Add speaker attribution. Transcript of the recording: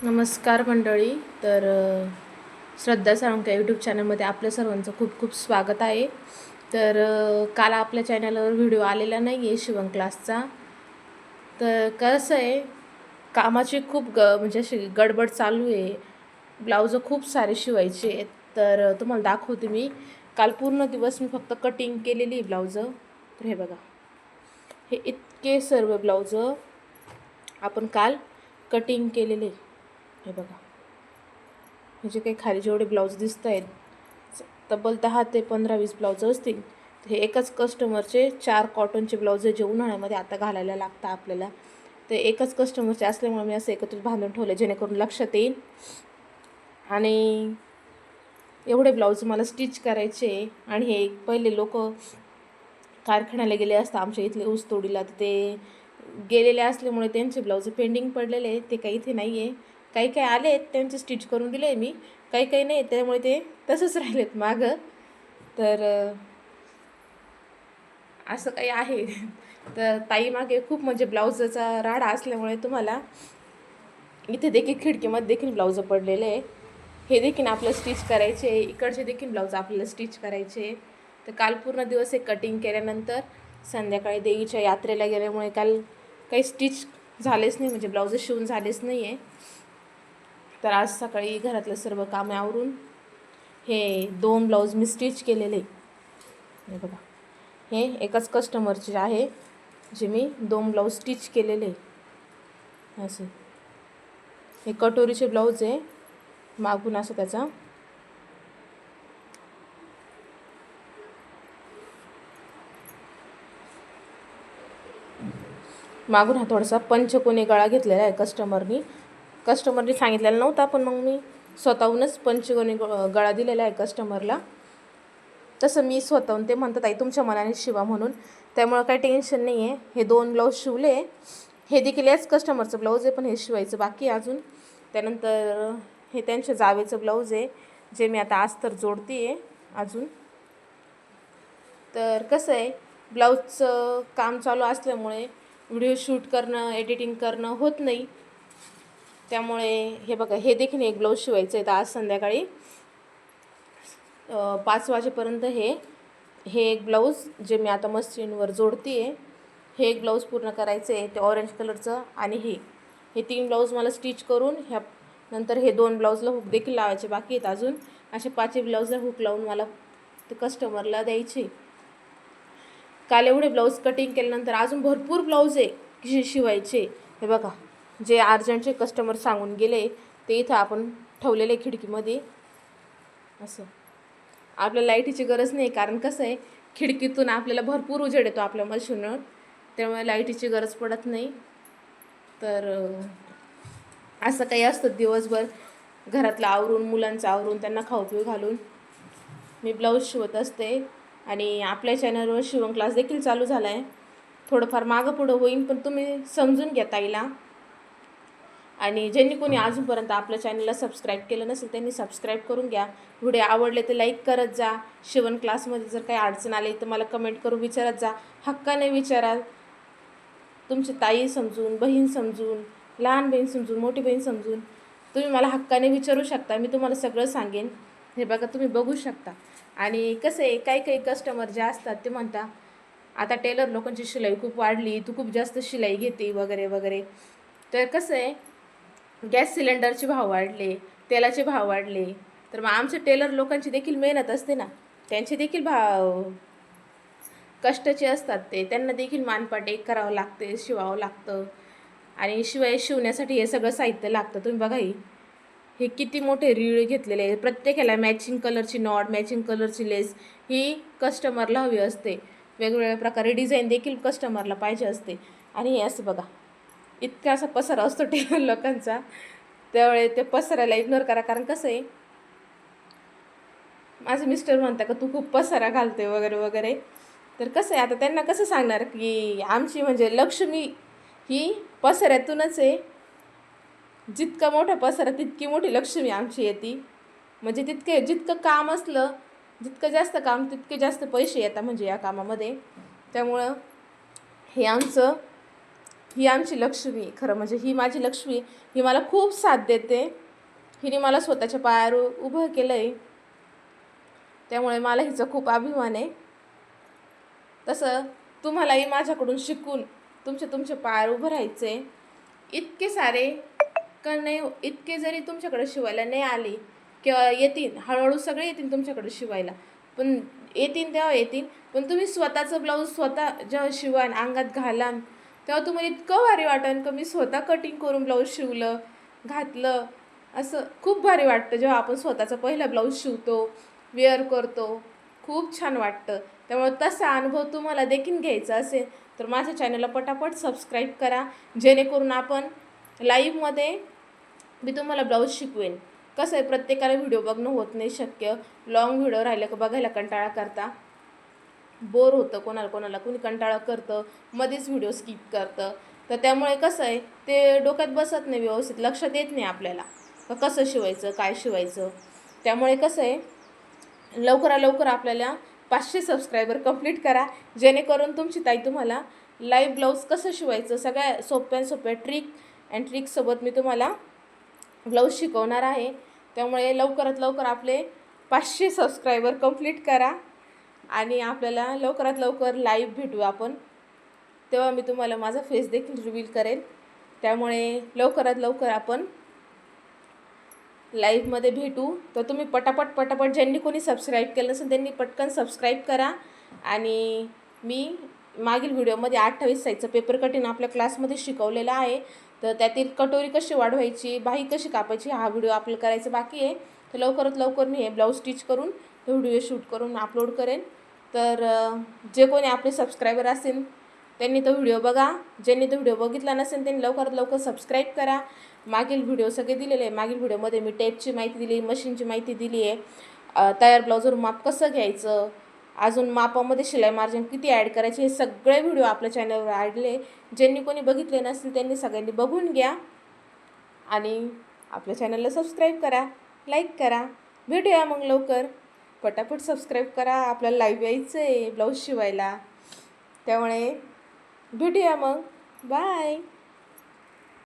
Speaker 1: नमस्कार मंडळी. तर श्रद्धा साळुंखे यूट्यूब चॅनलमध्ये आपल्या सर्वांचं खूप खूप स्वागत आहे. तर काल आपल्या चॅनलवर व्हिडिओ आलेला नाही आहे शिवण क्लासचा. तर कसं आहे, कामाची खूप म्हणजे अशी गडबड चालू आहे. ब्लाऊजं खूप सारे शिवायचे आहेत. तर तुम्हाला दाखवते मी. काल पूर्ण दिवस मी फक्त कटिंग केलेली आहे ब्लाऊजं. तर हे बघा, हे इतके सर्व ब्लाऊजं आपण काल कटिंग केलेले. हे बघा, म्हणजे काही खाली जेवढे ब्लाऊज दिसत आहेत तब्बल 10 ते 15-20 ब्लाऊज असतील. हे एकाच कस्टमरचे 4 कॉटनचे ब्लाऊज जे उन्हाळ्यामध्ये आता घालायला लागतं आपल्याला. ते एकाच कस्टमरचे असल्यामुळे मी असं एकत्रित बांधून ठेवलं जेणेकरून लक्षात येईल. आणि एवढे ब्लाऊज मला स्टिच करायचे. आणि हे पहिले लोक कारखान्याला गेले असतात आमच्या इथले ऊसतोडीला, तर ते गेलेले असल्यामुळे त्यांचे ब्लाऊज पेंडिंग पडलेले आहेत. ते काही इथे नाही आहे. काही काही आले आहेत, त्यांचे स्टिच करून दिले आहे मी. काही काही नाही, त्यामुळे ते तसंच राहिलेत मागं. तर असं काही आहे. तर ताई मागे खूप म्हणजे ब्लाऊजचा राडा असल्यामुळे तुम्हाला इथे देखील खिडकीमध्ये देखील ब्लाऊज पडलेले आहे. हे देखील आपलं स्टिच करायचे. इकडचे देखील ब्लाऊज आपल्याला स्टिच करायचे. तर काल पूर्ण दिवस हे कटिंग केल्यानंतर संध्याकाळी देवीच्या यात्रेला गेल्यामुळे काल काही स्टिच झालेच नाही, म्हणजे ब्लाऊज शिवून झालेच नाही आहे. तर आज सकाळी घरातलं सर्व कामे आवरून हे 2 ब्लाऊज मी स्टिच केलेले. हे बघा, हे एकाच कस्टमरचे आहे जे मी 2 ब्लाऊज स्टिच केलेले. असे हे कटोरीचे ब्लाऊज आहे. मागून असं त्याचा मागून हा थोडासा पंचकोनी गळा घेतलेला आहे कस्टमरनी सांगितलेला नव्हता, पण मग मी स्वतःहूनच पंचकोनी गळा दिलेला आहे कस्टमरला. तसं मी स्वतःहून, ते म्हणतात आई तुमच्या मनाने शिवा म्हणून, त्यामुळं काही टेन्शन नाही आहे. हे 2 ब्लाऊज शिवले. हे देखील याच कस्टमरचं ब्लाऊज आहे, पण हे शिवायचं बाकी आहे अजून. त्यानंतर हे त्यांच्या जावेचं ब्लाऊज आहे जे मी आता अस्तर जोडते आहे अजून. तर कसं आहे, ब्लाऊजचं काम चालू असल्यामुळे व्हिडिओ शूट करणं, एडिटिंग करणं होत नाही. त्यामुळे हे बघा, हे देखील एक ब्लाऊज शिवायचं आहे. तर आज संध्याकाळी 5 वाजेपर्यंत हे एक ब्लाऊज जे मी आता मशीनवर जोडते आहे, हे एक ब्लाऊज पूर्ण करायचं आहे. ते ऑरेंज कलरचं. आणि हे 3 ब्लाऊज मला स्टिच करून नंतर हे 2 ब्लाऊजला हुक देखील लावायचे बाकी आहेत अजून. असे 5 ब्लाऊजला हुक लावून मला ते कस्टमरला द्यायचे. काल एवढे ब्लाऊज कटिंग केल्यानंतर अजून भरपूर ब्लाऊज आहे शिवायचे. हे बघा, जे अर्जंटचे कस्टमर सांगून गेले ते इथं आपण ठेवलेले खिडकीमध्ये. असं आपल्या लाईटीची गरज नाही, कारण कसं आहे, खिडकीतून आपल्याला भरपूर उजेड येतो आपल्या मशीनवर, त्यामुळे लाईटीची गरज पडत नाही. तर असं काही असतं दिवसभर घरातलं आवरून, मुलांचं आवरून, त्यांना खाऊ पिऊ घालून मी ब्लाऊज शिवत असते. आणि आपल्या चॅनलवर शिवण क्लास देखील चालू झाला आहे. थोडंफार मागं पुढं होईल, पण तुम्ही समजून घ्या ताईला. आणि ज्यांनी कोणी अजूनपर्यंत आपल्या चॅनलला सबस्क्राईब केलं नसेल त्यांनी सबस्क्राईब करून घ्या. व्हिडिओ आवडले तर लाईक करत जा. शिवण क्लासमध्ये जर काही अडचण आली तर मला कमेंट करून विचारत जा. हक्काने विचारा. तुमची ताई समजून, बहीण समजून, लहान बहीण समजून, मोठी बहीण समजून तुम्ही मला हक्काने विचारू शकता. मी तुम्हाला सगळं सांगेन. हे बघा, तुम्ही बघू शकता. आणि कसं आहे, काही काही कस्टमर जे असतात ते म्हणतात आता टेलर लोकांची शिलाई खूप वाढली, तू खूप जास्त शिलाई घेते वगैरे वगैरे. तर कसं आहे, गॅस सिलेंडरचे भाव वाढले, तेलाचे भाव वाढले, तर मग आमच्या टेलर लोकांची देखील मेहनत असते ना, त्यांचे देखील भाव कष्टाचे असतात. त्यांना देखील मानपाट एक करावं लागते, शिवावं लागतं. आणि शिवण्यासाठी हे सगळं साहित्य लागतं. तुम्ही बघा, हे किती मोठे रीळ घेतलेले आहे. प्रत्येकाला मॅचिंग कलरची नॉट, मॅचिंग कलरची लेस ही कस्टमरला हवी असते. वेगवेगळ्या प्रकारे डिझाईन देखील कस्टमरला पाहिजे असते. आणि हे असं बघा, इतका असा पसारा असतो टेलर लोकांचा. त्यामुळे ते पसाराला इग्नोर करा. कारण कसं आहे, माझे मिस्टर म्हणतात का तू खूप पसारा घालते वगैरे वगैरे. तर कसं आहे, आता त्यांना कसं सांगणार की आमची म्हणजे लक्ष्मी ही पसाऱ्यातूनच आहे. जितका मोठा पसारा तितकी मोठी लक्ष्मी आमची येते. म्हणजे जितकं काम असलं, जितकं जास्त काम तितके जास्त पैसे येतात म्हणजे या कामामध्ये. त्यामुळं हे आमचं ही आमची लक्ष्मी, खरं म्हणजे ही माझी लक्ष्मी, ही मला खूप साथ देते. हिने मला स्वतःच्या पायावर उभं केलं आहे, त्यामुळे मला हिचा खूप अभिमान आहे. तसं तुम्हालाही माझ्याकडून शिकून तुमच्या पायावर उभं राहायचं आहे. इतके सारे का नाही, इतके जरी तुमच्याकडे शिवायला नाही आले किंवा येतील, हळूहळू सगळे येतील तुमच्याकडे शिवायला, पण येतील तेव्हा येतील. पण तुम्ही स्वतःचं ब्लाऊज स्वतः जेव्हा शिवाल, अंगात घालाल, तेव्हा तुम्हाला इतकं भारी वाटेल का मी स्वतः कटिंग करून ब्लाऊज शिवलं, घातलं. असं खूप भारी वाटतं जेव्हा आपण स्वतःचा पहिला ब्लाऊज शिवतो, वेअर करतो, खूप छान वाटतं. त्यामुळे तसा अनुभव तुम्हाला देखील घ्यायचा असेल तर माझ्या चॅनलला पटापट सबस्क्राईब करा, जेणेकरून आपण लाईव्हमध्ये मी तुम्हाला ब्लाऊज शिकवेन. कसं आहे, प्रत्येकाला व्हिडिओ बघणं होत नाही शक्य. लॉंग व्हिडिओ राहिलं का बघायला कंटाळा करता, बोर होतं, कोणाला कोणी कंटाळा करतं, मध्येच व्हिडिओ स्किप करतं. तर त्यामुळे कसं आहे, ते डोक्यात बसत नाही, व्यवस्थित लक्षात येत नाही आपल्याला कसं शिवायचं, काय शिवायचं. त्यामुळे कसं आहे, लवकर आपल्याला 500 सबस्क्रायबर कंप्लीट करा, जेणेकरून तुमची ताई तुम्हाला लाईव्ह ब्लाऊज कसं शिवायचं सगळ्या सोप्या ट्रिक्ससोबत मी तुम्हाला ब्लाऊज शिकवणार आहे. त्यामुळे लवकर आपले 500 सबस्क्रायबर कंप्लीट करा आणि आपल्याला लवकर लाईव्ह भेटू आपण. तेव्हा मी तुम्हाला माझा फेस देखील रिव्हील करेल. त्यामुळे लवकर आपण लाईव्हमध्ये भेटू. तर तुम्ही पटापट ज्यांनी कोणी सबस्क्राईब केलं नसेल त्यांनी पटकन सबस्क्राईब करा. आणि मी मागील व्हिडिओमध्ये 28 साईजचं पेपर कटिंग आपल्या क्लासमध्ये शिकवलेलं आहे. तर त्यातील कटोरी कशी वाढवायची, बाही कशी कापायची, हा व्हिडिओ आपल्याला करायचा बाकी आहे. तर लवकर मी हे ब्लाऊज स्टिच करून तो व्हिडिओ शूट करून अपलोड करेन. तर जे कोणी आपले सबस्क्रायबर असतील त्यांनी तो व्हिडिओ बघा. ज्यांनी तो व्हिडिओ बघितला नसेल त्यांनी लवकर सबस्क्राईब करा. मागील व्हिडिओ सगळे दिलेले आहे. मागील व्हिडिओमध्ये मी टेपची माहिती दिली, मशीनची माहिती दिली आहे, तयार ब्लाऊजवर माप कसं घ्यायचं, अजून मापामध्ये शिलाई मार्जिन किती ॲड करायचे, हे सगळे व्हिडिओ आपल्या चॅनलवर ॲडले. ज्यांनी कोणी बघितले नसतील त्यांनी सगळ्यांनी बघून घ्या आणि आपल्या चॅनलला सबस्क्राईब करा, लाईक करा. भेटूया मग लवकर. पटापट सबस्क्राईब करा, आपल्याला लाईव्ह यायचं आहे ब्लाऊज शिवायला. त्यामुळे भेटूया मग. बाय.